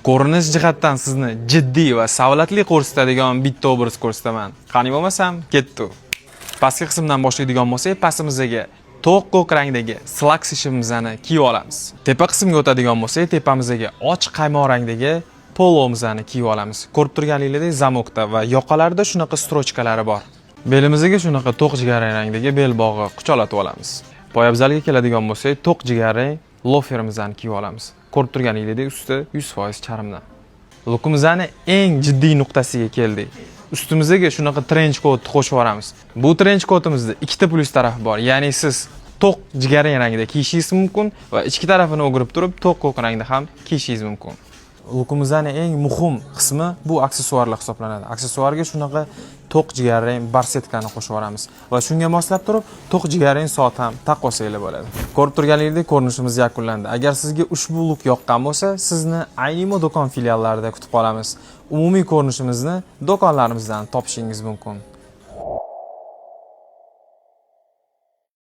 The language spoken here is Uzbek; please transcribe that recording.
Ko'rinish jihatdan sizni jiddiy va savlatli ko'rsatadigan bitta obraz ko'rsataman. Qani bo'lmasam, ketdi. Pastki qismdan boshlaydigan bo'lsak, pastimizga to'q ko'k rangdagi slacks ishimizni kiyib olamiz. Tepa qismga o'tadigan bo'lsak, tepamizga ochiq qaymoq rangdagi polomizni kiyib olamiz. Ko'rib turganingizdek, zamokda va yoqalarida shunaqa strochkalari bor. Belimizga shunaqa to'q jigarrang rangdagi bel bog'i quchoqlatib olamiz. Poyabzalga keladigan bo'lsak, to'q jigarrang loferimizni kiyib olamiz. Ko'rib turganingizdek, usti 100% charmdan. Lukimizning eng jiddiy nuqtasiga keldik. Ustimizga shunaqa trench coat qo'shib yuboramiz. Bu trench coatimizda ikkita plyus tarafi bor. Ya'ni siz to'q jigarrang rangda kiyishingiz mumkin va ichki tarafini o'girib turib to'q ko'k rangda ham kiyishingiz mumkin. Lukimizning eng muhim qismi bu aksessuarlar hisoblanadi. Aksessuarga shunaqa to'q jigarrang barsetkani qo'shib yuboramiz va shunga moslab turib to'q jigarrang soat ham taqqosanglar bo'ladi. Ko'rib turganingizdek, ko'rinishimiz yakunlandi. Agar sizga ushbu luk yoqqan bo'lsa, sizni Aynimo do'kon filiallarida kutib qolamiz. Umumiy ko'rinishimizni do'konlarimizdan topishingiz mumkin.